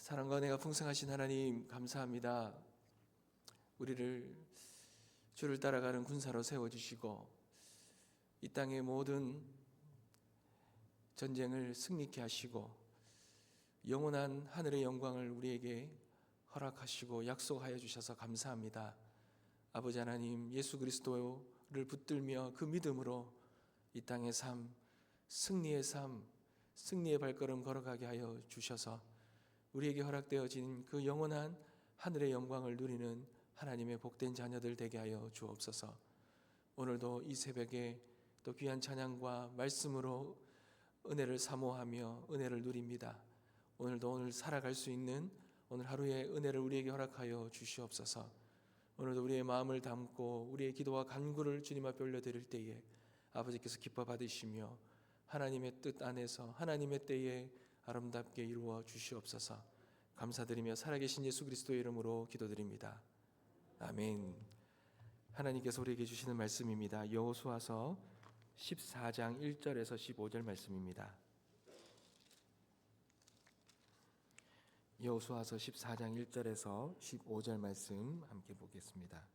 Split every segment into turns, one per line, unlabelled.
사랑과 은혜가 풍성하신 하나님 감사합니다. 우리를 주를 따라가는 군사로 세워주시고 이 땅의 모든 전쟁을 승리케 하시고 영원한 하늘의 영광을 우리에게 허락하시고 약속하여 주셔서 감사합니다. 아버지 하나님, 예수 그리스도를 붙들며 그 믿음으로 이 땅의 삶, 승리의 삶, 승리의 발걸음 걸어가게 하여 주셔서 우리에게 허락되어진 그 영원한 하늘의 영광을 누리는 하나님의 복된 자녀들 되게 하여 주옵소서. 오늘도 이 새벽에 또 귀한 찬양과 말씀으로 은혜를 사모하며 은혜를 누립니다. 오늘도 오늘 살아갈 수 있는 오늘 하루의 은혜를 우리에게 허락하여 주시옵소서. 오늘도 우리의 마음을 담고 우리의 기도와 간구를 주님 앞에 올려드릴 때에 아버지께서 기뻐 받으시며 하나님의 뜻 안에서 하나님의 때에 아름답게 이루어 주시옵소서. 감사드리며 살아계신 예수 그리스도의 이름으로 기도드립니다. 아멘. 하나님께서 우리에게 주시는 말씀입니다. 여호수아서 14장 1절에서 15절 말씀입니다. 여호수아서 14장 1절에서 15절 말씀 함께 보겠습니다.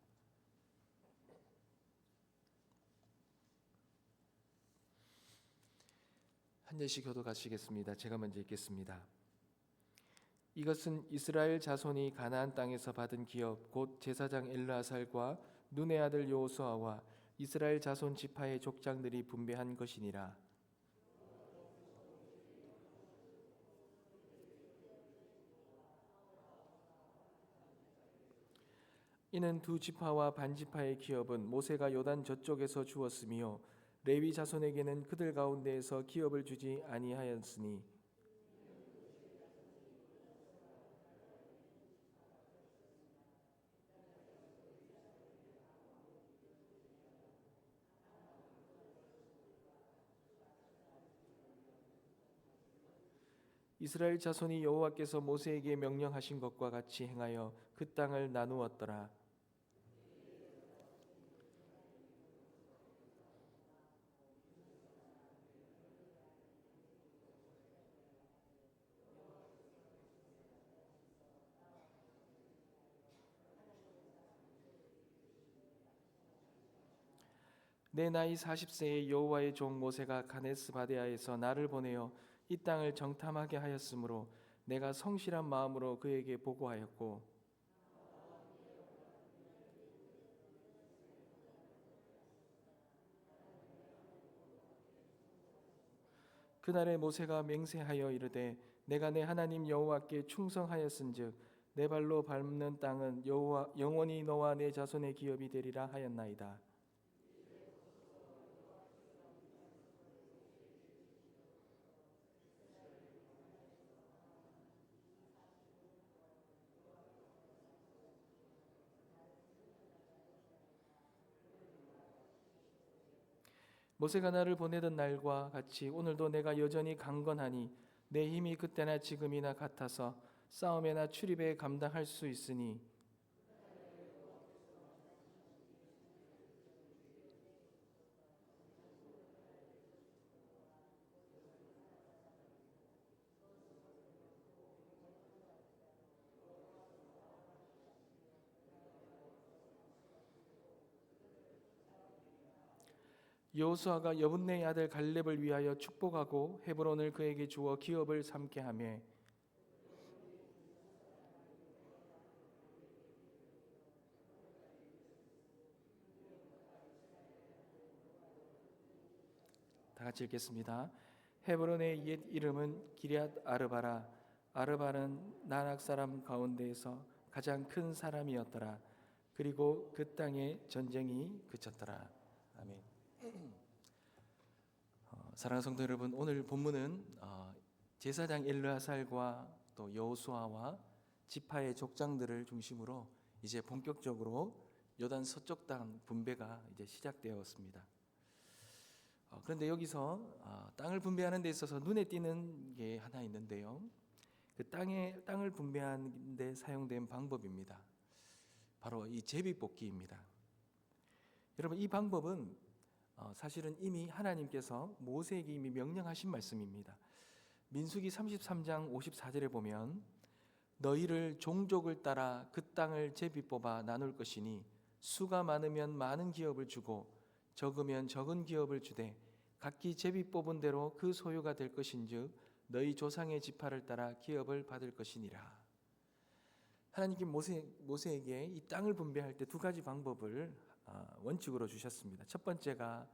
한 절씩 교독하시겠습니다. 제가 먼저 읽겠습니다. 이것은 이스라엘 자손이 가나안 땅에서 받은 기업 곧 제사장 엘르아살과 눈의 아들 여호수아와 이스라엘 자손 지파의 족장들이 분배한 것이니라. 이는 두 지파와 반 지파의 기업은 모세가 요단 저쪽에서 주었으며 레위 자손에게는 그들 가운데에서 기업을 주지 아니하였으니 이스라엘 자손이 여호와께서 모세에게 명령하신 것과 같이 행하여 그 땅을 나누었더라. 내 나이 40세의 여호와의 종 모세가 가데스 바네아에서 나를 보내어 이 땅을 정탐하게 하였으므로 내가 성실한 마음으로 그에게 보고하였고 그날에 모세가 맹세하여 이르되 내가 내 하나님 여호와께 충성하였은즉 내 발로 밟는 땅은 여호와 영원히 너와 내 자손의 기업이 되리라 하였나이다. 모세가 나를 보내던 날과 같이 오늘도 내가 여전히 강건하니 내 힘이 그때나 지금이나 같아서 싸움에나 출입에 감당할 수 있으니 여호수아가 여분네의 아들 갈렙을 위하여 축복하고 헤브론을 그에게 주어 기업을 삼게 하며 다 같이 읽겠습니다. 헤브론의 옛 이름은 기럇 아르바라. 아르바는 나낙 사람 가운데에서 가장 큰 사람이었더라. 그리고 그 땅에 전쟁이 그쳤더라. 아멘. 사랑하는 성도 여러분, 오늘 본문은 제사장 엘르아살과 또 여호수아와 지파의 족장들을 중심으로 이제 본격적으로 요단 서쪽 땅 분배가 이제 시작되었습니다. 그런데 여기서 땅을 분배하는 데 있어서 눈에 띄는 게 하나 있는데요. 그 땅을 분배하는 데 사용된 방법입니다. 바로 이 제비뽑기입니다. 여러분, 이 방법은 사실은 이미 하나님께서 모세에게 이미 명령하신 말씀입니다. 민수기 33장 54절에 보면 너희를 종족을 따라 그 땅을 제비 뽑아 나눌 것이니 수가 많으면 많은 기업을 주고 적으면 적은 기업을 주되 각기 제비 뽑은 대로 그 소유가 될 것인즉 너희 조상의 지파를 따라 기업을 받을 것이니라. 하나님께 모세에게 이 땅을 분배할 때 두 가지 방법을 원칙으로 주셨습니다. 첫 번째가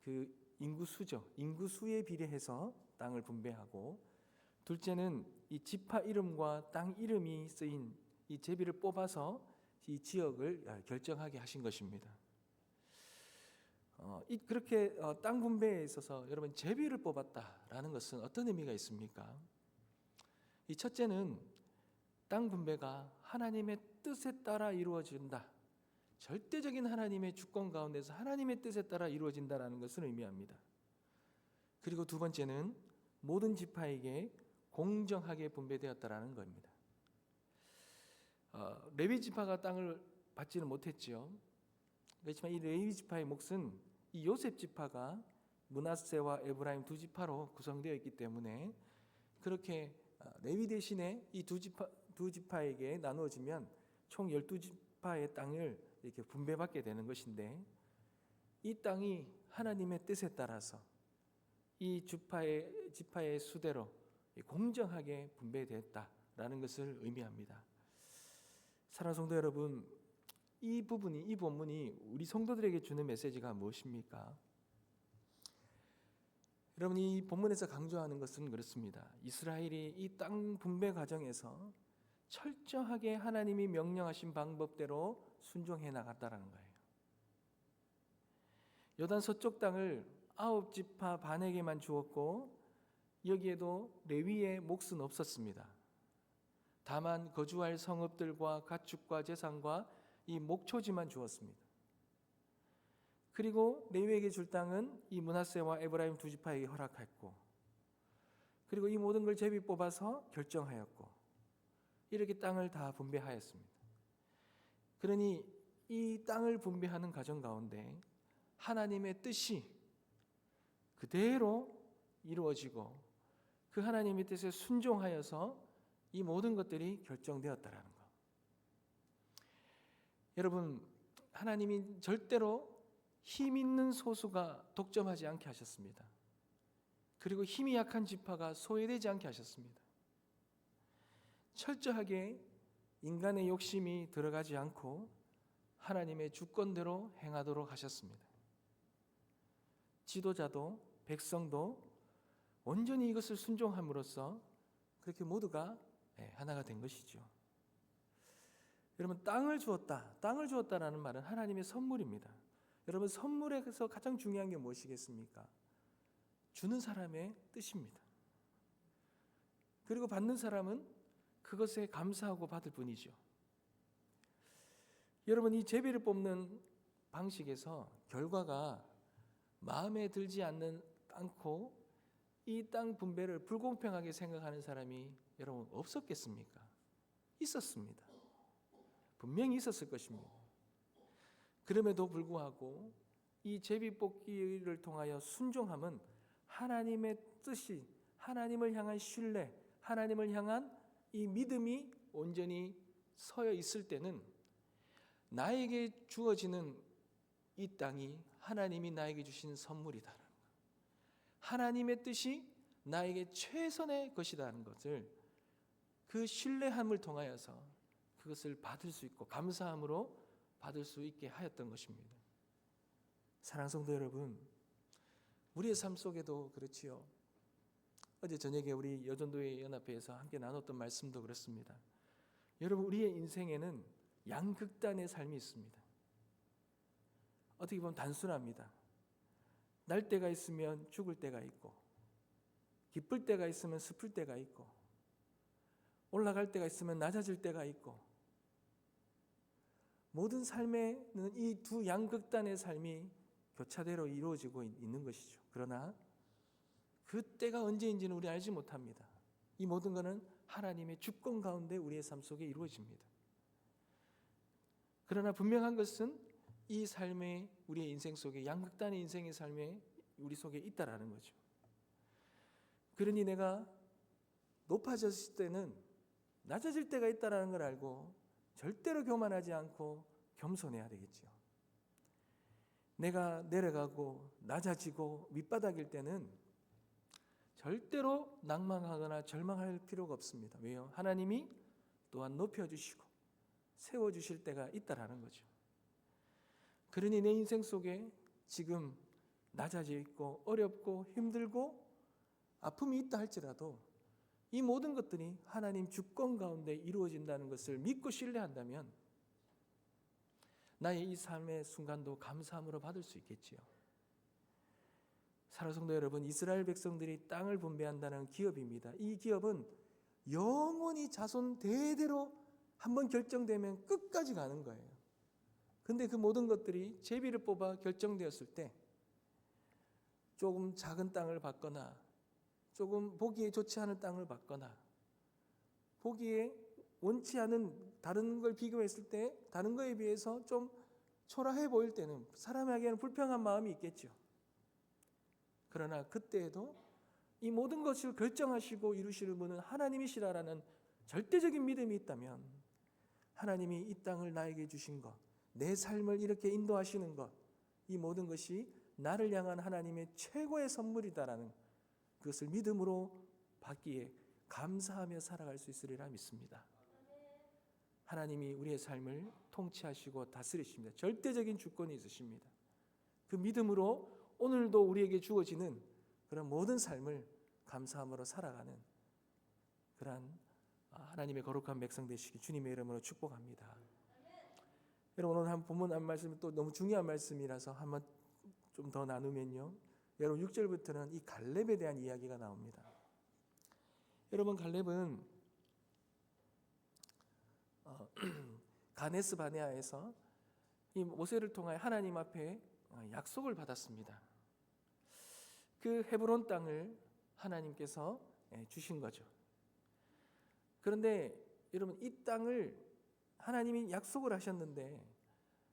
그 인구수죠. 인구수에 비례해서 땅을 분배하고, 둘째는 이 지파 이름과 땅 이름이 쓰인 이 제비를 뽑아서 이 지역을 결정하게 하신 것입니다. 그렇게 땅 분배에 있어서 여러분 제비를 뽑았다라는 것은 어떤 의미가 있습니까? 이 첫째는 땅 분배가 하나님의 뜻에 따라 이루어진다. 절대적인 하나님의 주권 가운데서 하나님의 뜻에 따라 이루어진다라는 것을 의미합니다. 그리고 두 번째는 모든 지파에게 공정하게 분배되었다라는 겁니다. 레위 지파가 땅을 받지는 못했지요. 그렇지만 이 레위 지파의 몫은 이 요셉 지파가 므낫세와 에브라임 두 지파로 구성되어 있기 때문에 그렇게 레위 대신에 이 두 지파에게 나누어지면 총 12지파의 땅을 이렇게 분배받게 되는 것인데, 이 땅이 하나님의 뜻에 따라서 이 지파의 수대로 공정하게 분배됐다라는 것을 의미합니다. 사랑하는 성도 여러분, 이 본문이 우리 성도들에게 주는 메시지가 무엇입니까? 여러분, 이 본문에서 강조하는 것은 그렇습니다. 이스라엘이 이 땅 분배 과정에서 철저하게 하나님이 명령하신 방법대로 순종해 나갔다라는 거예요. 요단 서쪽 땅을 9지파 반에게만 주었고 여기에도 레위의 몫은 없었습니다. 다만 거주할 성읍들과 가축과 재산과 이 목초지만 주었습니다. 그리고 레위에게 줄 땅은 이 므낫세와 에브라임 두 지파에게 허락했고, 그리고 이 모든 걸 제비 뽑아서 결정하였고, 이렇게 땅을 다 분배하였습니다. 그러니 이 땅을 분배하는 과정 가운데 하나님의 뜻이 그대로 이루어지고 그 하나님의 뜻에 순종하여서 이 모든 것들이 결정되었다라는 것. 여러분, 하나님이 절대로 힘 있는 소수가 독점하지 않게 하셨습니다. 그리고 힘이 약한 지파가 소외되지 않게 하셨습니다. 철저하게 인간의 욕심이 들어가지 않고 하나님의 주권대로 행하도록 하셨습니다. 지도자도 백성도 온전히 이것을 순종함으로써 그렇게 모두가 하나가 된 것이죠. 여러분, 땅을 주었다라는 말은 하나님의 선물입니다. 여러분, 선물에서 가장 중요한 게 무엇이겠습니까? 주는 사람의 뜻입니다. 그리고 받는 사람은 그것에 감사하고 받을 뿐이죠. 여러분, 이 제비를 뽑는 방식에서 결과가 마음에 들지 않고 이 땅 분배를 불공평하게 생각하는 사람이 여러분 없었겠습니까? 있었습니다. 분명히 있었을 것입니다. 그럼에도 불구하고 이 제비 뽑기를 통하여 순종함은 하나님의 뜻이, 하나님을 향한 신뢰, 하나님을 향한 이 믿음이 온전히 서여 있을 때는 나에게 주어지는 이 땅이 하나님이 나에게 주신 선물이다. 하나님의 뜻이 나에게 최선의 것이라는 것을 그 신뢰함을 통하여서 그것을 받을 수 있고 감사함으로 받을 수 있게 하였던 것입니다. 사랑하는 성도 여러분, 우리의 삶 속에도 그렇지요. 어제 저녁에 우리 여전도회 연합회에서 함께 나눴던 말씀도 그렇습니다. 여러분, 우리의 인생에는 양극단의 삶이 있습니다. 어떻게 보면 단순합니다. 날 때가 있으면 죽을 때가 있고, 기쁠 때가 있으면 슬플 때가 있고, 올라갈 때가 있으면 낮아질 때가 있고, 모든 삶에는 이 두 양극단의 삶이 교차대로 이루어지고 있는 것이죠. 그러나 그때가 언제인지는 우리 알지 못합니다. 이 모든 것은 하나님의 주권 가운데 우리의 삶 속에 이루어집니다. 그러나 분명한 것은 이 삶의 우리의 인생 속에 양극단의 인생의 삶에 우리 속에 있다라는 거죠. 그러니 내가 높아졌을 때는 낮아질 때가 있다는 걸 알고 절대로 교만하지 않고 겸손해야 되겠지요. 내가 내려가고 낮아지고 밑바닥일 때는 절대로 낭망하거나 절망할 필요가 없습니다. 왜요? 하나님이 또한 높여주시고 세워주실 때가 있다라는 거죠. 그러니 내 인생 속에 지금 낮아져 있고 어렵고 힘들고 아픔이 있다 할지라도 이 모든 것들이 하나님 주권 가운데 이루어진다는 것을 믿고 신뢰한다면 나의 이 삶의 순간도 감사함으로 받을 수 있겠지요. 사랑하는 성도 여러분, 이스라엘 백성들이 땅을 분배한다는 기업입니다. 이 기업은 영원히 자손 대대로 한번 결정되면 끝까지 가는 거예요. 근데 그 모든 것들이 제비를 뽑아 결정되었을 때 조금 작은 땅을 받거나 조금 보기에 좋지 않은 땅을 받거나 보기에 원치 않은 다른 걸 비교했을 때 다른 거에 비해서 좀 초라해 보일 때는 사람에게는 불평한 마음이 있겠죠. 그러나 그때에도 이 모든 것을 결정하시고 이루시는 분은 하나님이시라라는 절대적인 믿음이 있다면 하나님이 이 땅을 나에게 주신 것, 내 삶을 이렇게 인도하시는 것, 이 모든 것이 나를 향한 하나님의 최고의 선물이다라는 그것을 믿음으로 받기에 감사하며 살아갈 수 있으리라 믿습니다. 하나님이 우리의 삶을 통치하시고 다스리십니다. 절대적인 주권이 있으십니다. 그 믿음으로 오늘도 우리에게 주어지는 그런 모든 삶을 감사함으로 살아가는 그러한 하나님의 거룩한 백성 되시기 주님의 이름으로 축복합니다. 여러분 오늘 한 본문 한 말씀이 또 너무 중요한 말씀이라서 한번 좀 더 나누면요. 여러분 6절부터는 이 갈렙에 대한 이야기가 나옵니다. 여러분 갈렙은 가데스 바네아에서 이 모세를 통하여 하나님 앞에 약속을 받았습니다. 그 헤브론 땅을 하나님께서 주신 거죠. 그런데 여러분 이 땅을 하나님이 약속을 하셨는데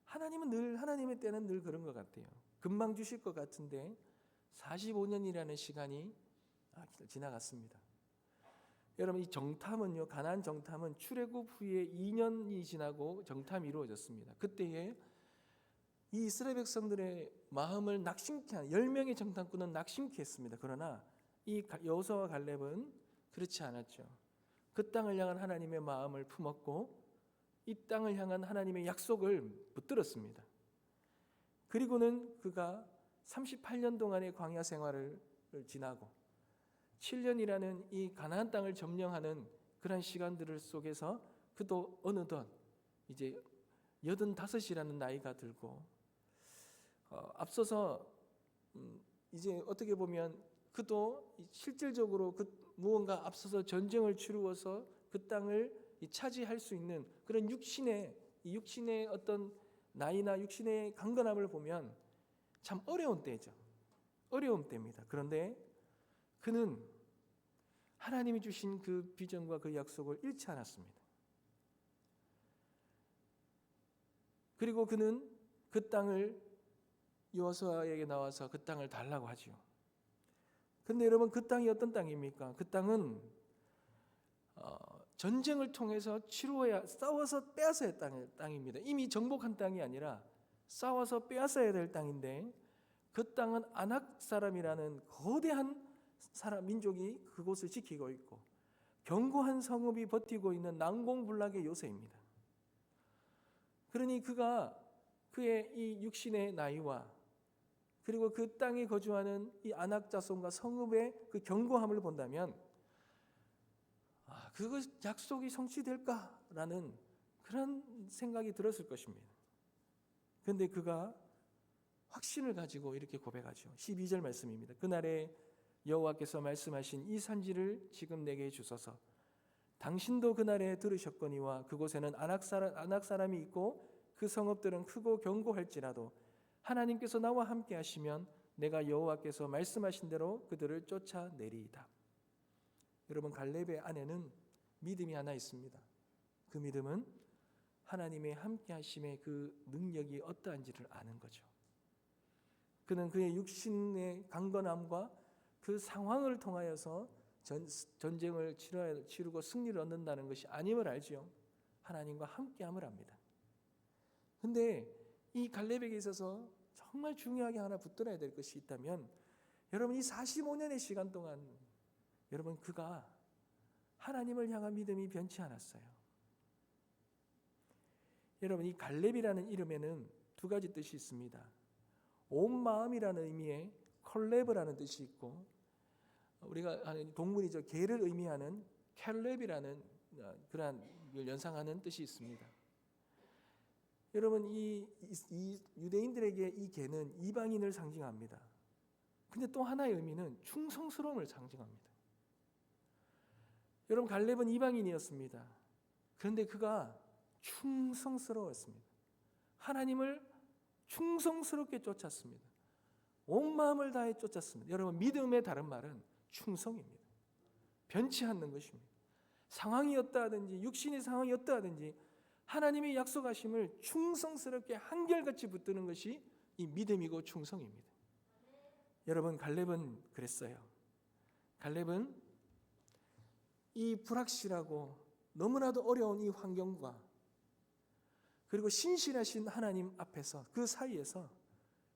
하나님의 때는 늘 그런 것 같아요. 금방 주실 것 같은데 45년이라는 시간이 지나갔습니다. 여러분 이 정탐은요, 가나안 정탐은 출애굽 후에 2년이 지나고 정탐이 이루어졌습니다. 그때에 이 이스라엘 백성들의 마음을 낙심케 한 10명의 정탐꾼은 낙심케 했습니다. 그러나 이 여호수아와 갈렙은 그렇지 않았죠. 그 땅을 향한 하나님의 마음을 품었고 이 땅을 향한 하나님의 약속을 붙들었습니다. 그리고는 그가 38년 동안의 광야 생활을 지나고 7년이라는 이 가나안 땅을 점령하는 그런 시간들 속에서 그도 어느덧 이제 85이라는 나이가 들고 앞서서 이제 어떻게 보면 그도 실질적으로 무언가 앞서서 전쟁을 치루어서 그 땅을 차지할 수 있는 그런 육신의 어떤 나이나 육신의 강건함을 보면 참 어려운 때죠. 어려운 때입니다. 그런데 그는 하나님이 주신 그 비전과 그 약속을 잃지 않았습니다. 그리고 그는 그 땅을 여호수아에게 나와서 그 땅을 달라고 하지요. 그런데 여러분 그 땅이 어떤 땅입니까? 그 땅은 전쟁을 통해서 치루어야 싸워서 빼앗아야 할 땅입니다. 이미 정복한 땅이 아니라 싸워서 빼앗아야 될 땅인데 그 땅은 아낙 사람이라는 거대한 민족이 그곳을 지키고 있고 견고한 성읍이 버티고 있는 난공불락의 요새입니다. 그러니 그의 이 육신의 나이와 그리고 그 땅에 거주하는 이 아낙 자손과 성읍의 그 견고함을 본다면 그거 약속이 성취될까라는 그런 생각이 들었을 것입니다. 그런데 그가 확신을 가지고 이렇게 고백하죠. 12절 말씀입니다. 그날에 여호와께서 말씀하신 이 산지를 지금 내게 주소서. 당신도 그날에 들으셨거니와 그곳에는 아낙 사람이 있고 그 성읍들은 크고 견고할지라도 하나님께서 나와 함께 하시면 내가 여호와께서 말씀하신 대로 그들을 쫓아내리이다. 여러분 갈렙의 안에는 믿음이 하나 있습니다. 그 믿음은 하나님의 함께 하심의 그 능력이 어떠한지를 아는 거죠. 그는 그의 육신의 강건함과 그 상황을 통하여서 전쟁을 치르고 승리를 얻는다는 것이 아님을 알지요. 하나님과 함께함을 압니다. 근데 이 갈렙에게 있어서 정말 중요하게 하나 붙들어야 될 것이 있다면, 여러분 이 45년의 시간 동안 여러분 그가 하나님을 향한 믿음이 변치 않았어요. 여러분 이 갈렙이라는 이름에는 두 가지 뜻이 있습니다. 온 마음이라는 의미의 컬레브라는 뜻이 있고, 우리가 동물이죠. 개를 의미하는 캘렙이라는 그러한 연상하는 뜻이 있습니다. 여러분 이 유대인들에게 이 개는 이방인을 상징합니다. 근데 또 하나의 의미는 충성스러움을 상징합니다. 여러분 갈렙은 이방인이었습니다. 그런데 그가 충성스러웠습니다. 하나님을 충성스럽게 쫓았습니다. 온 마음을 다해 쫓았습니다. 여러분 믿음의 다른 말은 충성입니다. 변치 않는 것입니다. 상황이 어떠하든지 육신의 상황이 어떠하든지 하나님의 약속하심을 충성스럽게 한결같이 붙드는 것이 이 믿음이고 충성입니다. 여러분 갈렙은 그랬어요. 갈렙은 이 불확실하고 너무나도 어려운 이 환경과 그리고 신실하신 하나님 앞에서 그 사이에서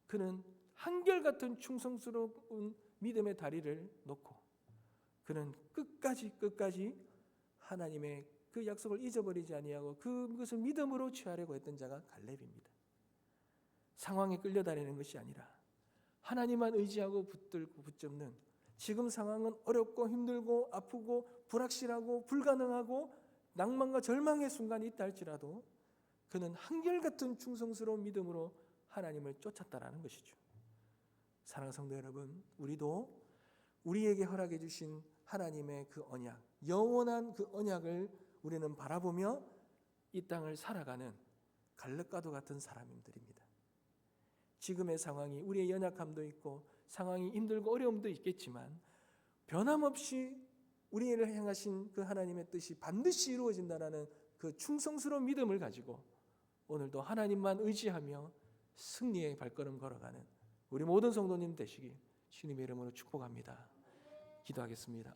그는 한결같은 충성스러운 믿음의 다리를 놓고 그는 끝까지 하나님의 그 약속을 잊어버리지 아니하고 그것을 믿음으로 취하려고 했던 자가 갈렙입니다. 상황에 끌려다니는 것이 아니라 하나님만 의지하고 붙들고 붙잡는, 지금 상황은 어렵고 힘들고 아프고 불확실하고 불가능하고 낭만과 절망의 순간이 있다 할지라도 그는 한결같은 충성스러운 믿음으로 하나님을 쫓았다라는 것이죠. 사랑하는 성도 여러분, 우리도 우리에게 허락해 주신 하나님의 그 언약, 영원한 그 언약을 우리는 바라보며 이 땅을 살아가는 갈렙과도 같은 사람들입니다. 지금의 상황이 우리의 연약함도 있고 상황이 힘들고 어려움도 있겠지만 변함없이 우리를 향하신 그 하나님의 뜻이 반드시 이루어진다는 그 충성스러운 믿음을 가지고 오늘도 하나님만 의지하며 승리의 발걸음 걸어가는 우리 모든 성도님 되시길 주님의 이름으로 축복합니다. 기도하겠습니다.